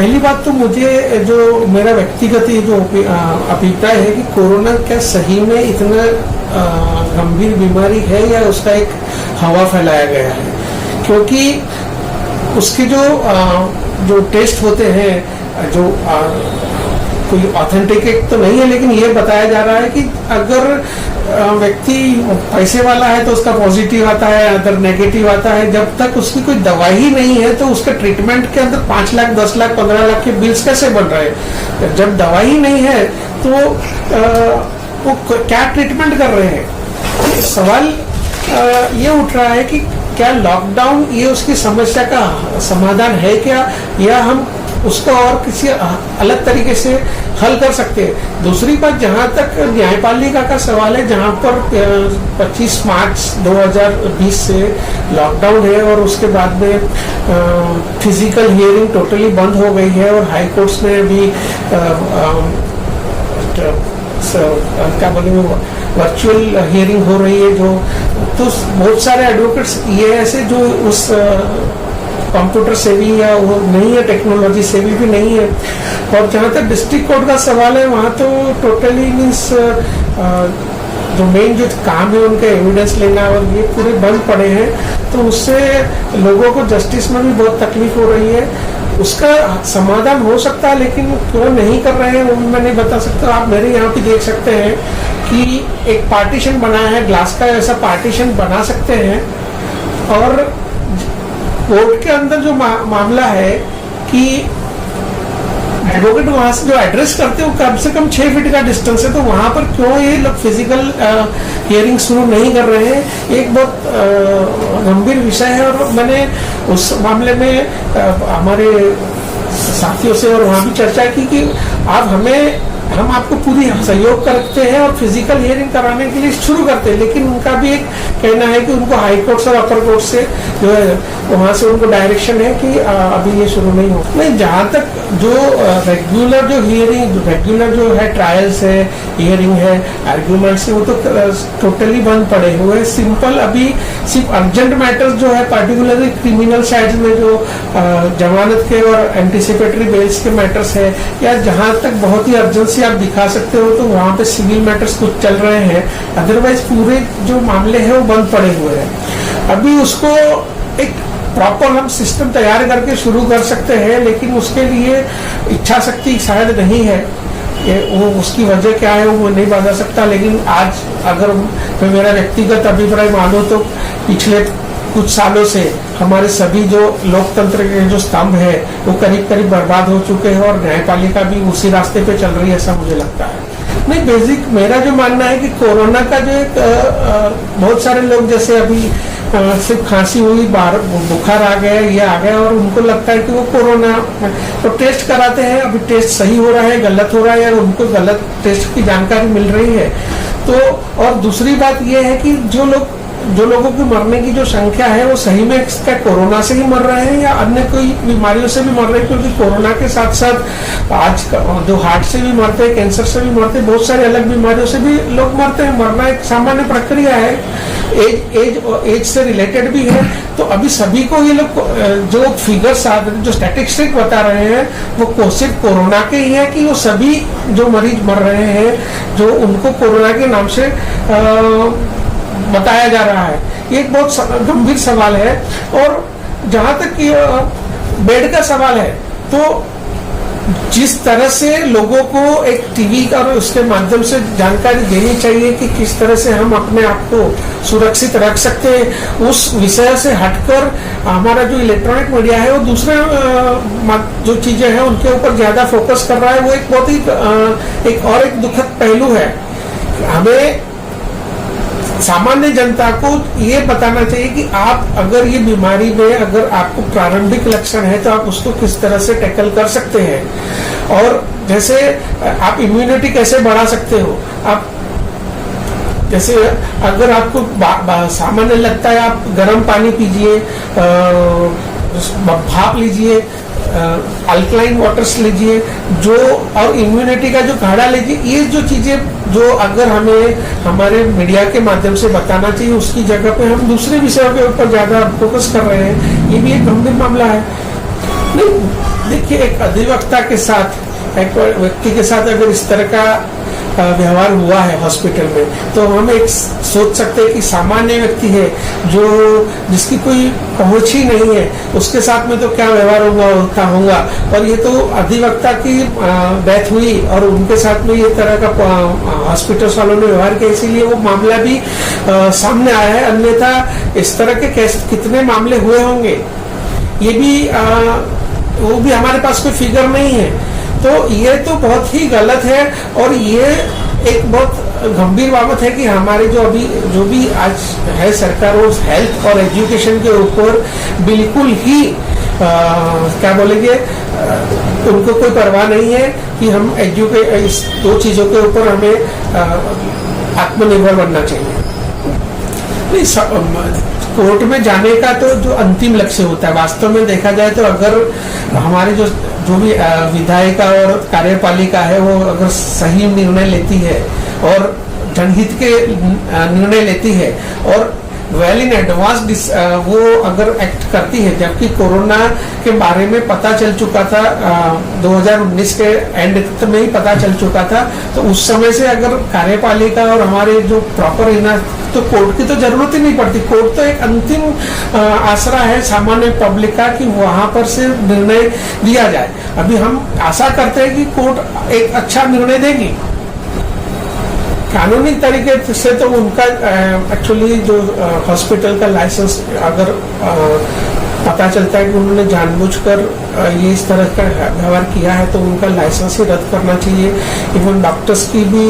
पहली बात तो मुझे जो मेरा व्यक्तिगत ये जो अभिप्राय है कि कोरोना क्या सही में इतना गंभीर बीमारी है या उसका एक हवा फैलाया गया है, क्योंकि उसके जो टेस्ट होते हैं जो कोई ऑथेंटिक तो नहीं है, लेकिन ये बताया जा रहा है कि अगर व्यक्ति पैसे वाला है तो उसका पॉजिटिव आता है, अगर नेगेटिव आता है। जब तक उसकी कोई दवाई ही नहीं है तो उसका ट्रीटमेंट के अंदर 5 लाख 10 लाख 15 लाख के बिल्स कैसे बन रहे हैं। जब दवाई ही नहीं है तो वो क्या ट्रीटमेंट कर रहे हैं। सवाल ये उठ रहा है कि क्या लॉकडाउन ये उसकी समस्या का समाधान है क्या, या हम उसको और किसी अलग तरीके से हल कर सकते हैं। दूसरी बात, जहां तक न्यायपालिका का सवाल है, जहां पर 25 मार्च 2020 से लॉकडाउन है और उसके बाद में फिजिकल हियरिंग टोटली बंद हो गई है और हाई कोर्ट्स में भी क्या बोलेंगे वर्चुअल हियरिंग हो रही है। जो तो बहुत सारे एडवोकेट्स ये ऐसे जो उस कंप्यूटर सेवी या वो नहीं है, टेक्नोलॉजी सेवी भी नहीं है। और जहाँ तक डिस्ट्रिक्ट कोर्ट का सवाल है, वहाँ तो टोटली मीन्स जो मेन जो काम है उनका एविडेंस लेना और ये पूरे बंद पड़े हैं, तो उससे लोगों को जस्टिस में भी बहुत तकलीफ हो रही है। उसका समाधान हो सकता है, लेकिन क्यों नहीं कर रहे हैं वो मैं नहीं बता सकता। आप मेरे यहाँ पे देख सकते हैं कि एक पार्टीशन बनाया है, ग्लास का ऐसा पार्टीशन बना सकते हैं। और कोर्ट के अंदर जो मामला है कि एडवोकेट वहां से जो एड्रेस करते हैं वो कम से कम 6 फीट का डिस्टेंस है, तो वहां पर क्यों ये लोग फिजिकल हियरिंग शुरू नहीं कर रहे हैं, एक बहुत गंभीर विषय है। और मैंने उस मामले में हमारे साथियों से और वहां भी चर्चा की कि हम आपको पूरी सहयोग करते हैं और फिजिकल हियरिंग कराने के लिए शुरू करते हैं, लेकिन उनका भी एक कहना है कि उनको हाई कोर्ट और अपर कोर्ट से जो है वहां से उनको डायरेक्शन है कि अभी ये शुरू नहीं हो। नहीं, जहाँ तक जो रेगुलर जो हियरिंग रेगुलर जो है ट्रायल्स है, हियरिंग है, आर्ग्यूमेंट्स है, वो तो टोटली बंद पड़े हुए हैं। सिंपल अभी सिर्फ अर्जेंट मैटर्स जो है, पर्टिकुलरली क्रिमिनल साइड में जो जमानत के और एंटीसिपेटरी बेल्स के मैटर्स है, या जहाँ तक बहुत ही अर्जेंसी आप दिखा सकते हो, तो वहां पे सिविल मैटर्स कुछ चल रहे हैं। अदरवाइज पूरे जो मामले हैं वो बंद पड़े हुए हैं। अभी उसको एक प्रॉपर हम सिस्टम तैयार करके शुरू कर सकते हैं, लेकिन उसके लिए इच्छा शक्ति शायद नहीं है। वो उसकी वजह क्या है वो नहीं बता सकता। लेकिन आज अगर मैं मेरा व्यक्तिगत अभिप्राय मानूं तो पिछले कुछ सालों से हमारे सभी जो लोकतंत्र के जो स्तंभ है वो करीब करीब बर्बाद हो चुके हैं और न्यायपालिका भी उसी रास्ते पे चल रही है, ऐसा मुझे लगता है। नहीं, बेसिक मेरा जो मानना है कि कोरोना का जो एक बहुत सारे लोग जैसे अभी सिर्फ खांसी हुई, बुखार आ गया, ये आ गया और उनको लगता है कि वो कोरोना, तो टेस्ट कराते हैं। अभी टेस्ट सही हो रहा है, गलत हो रहा है, या उनको गलत टेस्ट की जानकारी मिल रही है। तो और दूसरी बात ये है कि जो लोगों की मरने की जो संख्या है वो सही में क्या कोरोना से ही मर रहे हैं या अन्य कोई बीमारियों से भी मर रहे हैं, क्योंकि कोरोना के साथ साथ आज जो हार्ट से भी मरते हैं, कैंसर से भी मरते हैं, बहुत सारी अलग बीमारियों से भी लोग मरते हैं। मरना एक सामान्य प्रक्रिया है, एज से रिलेटेड भी है। तो अभी सभी को ये लोग जो फिगर्स जो स्टैटिस्टिक बता रहे हैं वो सिर्फ कोरोना के ही है कि वो सभी जो मरीज मर रहे हैं जो उनको कोरोना के नाम से बताया जा रहा है। ये एक बहुत गंभीर सवाल है। और जहां तक बेड का सवाल है, तो जिस तरह से लोगों को एक टीवी का और उसके माध्यम से जानकारी देनी चाहिए कि किस तरह से हम अपने आप को सुरक्षित रख सकते हैं, उस विषय से हटकर हमारा जो इलेक्ट्रॉनिक मीडिया है वो दूसरे जो चीजें हैं उनके ऊपर ज्यादा फोकस कर रहा है। वो एक बहुत ही एक दुखद पहलू है। हमें सामान्य जनता को ये बताना चाहिए कि आप अगर ये बीमारी में अगर आपको प्रारंभिक लक्षण है तो आप उसको किस तरह से टैकल कर सकते हैं और जैसे आप इम्यूनिटी कैसे बढ़ा सकते हो। आप जैसे अगर आपको सामान्य लगता है आप गर्म पानी पीजिए, भाप लीजिए, अल्कलाइन वाटर्स लीजिए, जो और इम्यूनिटी का जो काढ़ा लीजिए। ये जो चीजें जो अगर हमें हमारे मीडिया के माध्यम से बताना चाहिए, उसकी जगह पे हम दूसरे विषयों के ऊपर ज्यादा फोकस कर रहे हैं। ये भी एक गंभीर मामला है। नहीं, देखिए, एक अधिवक्ता के साथ, एक व्यक्ति के साथ अगर इस तरह का व्यवहार हुआ है हॉस्पिटल में, तो हम एक सोच सकते हैं कि सामान्य व्यक्ति है जो जिसकी कोई पहुंच ही नहीं है, उसके साथ में तो क्या व्यवहार होगा। और ये तो अधिवक्ता की डेथ हुई और उनके साथ में ये तरह का हॉस्पिटल वालों ने व्यवहार किया, इसीलिए वो मामला भी सामने आया है। अन्यथा इस तरह के कितने मामले हुए होंगे, ये भी वो भी हमारे पास कोई फिगर नहीं है। तो ये तो बहुत ही गलत है और ये एक बहुत गंभीर बाबत है कि हमारे जो भी आज है सरकार, वो हेल्थ और एजुकेशन के ऊपर बिल्कुल ही क्या बोलेंगे, उनको कोई परवाह नहीं है कि हम इस दो चीजों के ऊपर हमें आत्मनिर्भर बनना चाहिए। कोर्ट में जाने का तो जो अंतिम लक्ष्य होता है, वास्तव में देखा जाए तो अगर हमारे जो भी विधायिका और कार्यपालिका है वो अगर सही निर्णय लेती है और जनहित के निर्णय लेती है और वेल इन एडवांस वो अगर एक्ट करती है, जबकि कोरोना के बारे में पता चल चुका था 2019 के एंड में ही पता चल चुका था, तो उस समय से अगर कार्यपालिका और हमारे जो प्रॉपर तो कोर्ट की तो जरूरत ही नहीं पड़ती। कोर्ट तो एक अंतिम आसरा है सामान्य पब्लिक का कि वहां पर से निर्णय दिया जाए। अभी हम आशा करते हैं कि कोर्ट एक अच्छा निर्णय देगी। कानूनी तरीके से तो उनका एक्चुअली जो हॉस्पिटल का लाइसेंस अगर पता चलता है कि उन्होंने जानबूझकर ये इस तरह का व्यवहार किया है, तो उनका लाइसेंस ही रद्द करना चाहिए। इवन डॉक्टर्स की भी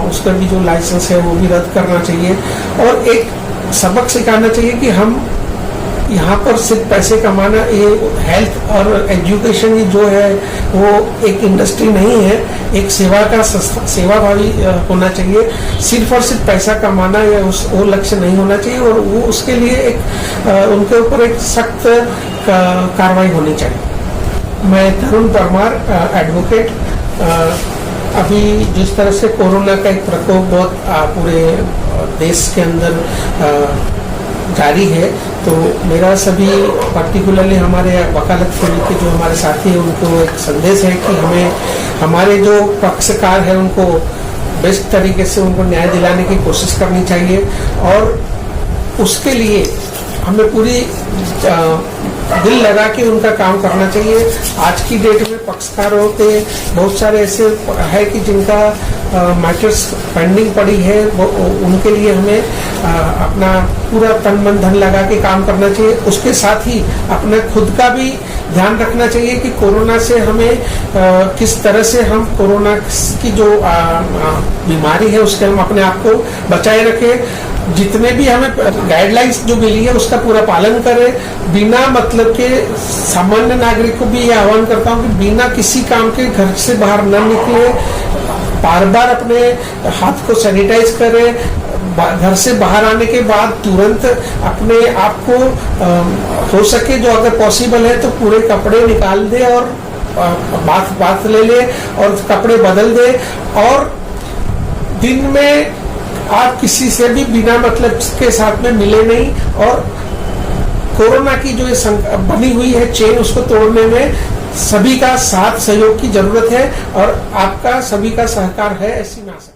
उसका भी जो लाइसेंस है वो भी रद्द करना चाहिए और एक सबक सिखाना चाहिए कि हम यहाँ पर सिर्फ पैसे कमाना, ये हेल्थ और एजुकेशन जो है वो एक इंडस्ट्री नहीं है, एक सेवाभावी होना चाहिए। सिर्फ और सिर्फ पैसा कमाना या वो लक्ष्य नहीं होना चाहिए और वो उसके लिए एक उनके ऊपर एक सख्त कार्रवाई होनी चाहिए। मैं तरुण परमार, एडवोकेट। अभी जिस तरह से कोरोना का एक प्रकोप बहुत पूरे देश के अंदर जारी है, तो मेरा सभी पर्टिकुलरली हमारे वकालत फील्ड के जो हमारे साथी हैं उनको एक संदेश है कि हमें हमारे जो पक्षकार हैं उनको बेस्ट तरीके से उनको न्याय दिलाने की कोशिश करनी चाहिए और उसके लिए हमें पूरी दिल लगा के उनका काम करना चाहिए। आज की डेट में पक्षकारों के बहुत सारे ऐसे है कि जिनका मैटर्स पेंडिंग पड़ी है, उनके लिए हमें अपना पूरा तन मन धन लगा के काम करना चाहिए। उसके साथ ही अपने खुद का भी ध्यान रखना चाहिए कि कोरोना से हमें किस तरह से हम कोरोना की जो बीमारी है उसके हम अपने आप को बचाए रखें। जितने भी हमें गाइडलाइंस जो मिली है उसका पूरा पालन करें। बिना मतलब के सामान्य नागरिक को भी ये आह्वान करता हूँ कि बिना किसी काम के घर से बाहर न निकले, बार बार अपने हाथ को सैनिटाइज करें। घर से बाहर आने के बाद तुरंत अपने आप को हो सके जो अगर पॉसिबल है तो पूरे कपड़े निकाल दे और बाथ ले ले और कपड़े बदल दे और दिन में आप किसी से भी बिना मतलब के साथ में मिले नहीं और कोरोना की जो ये बनी हुई है चेन उसको तोड़ने में सभी का साथ सहयोग की जरूरत है और आपका सभी का सहकार है, ऐसी मैं आशा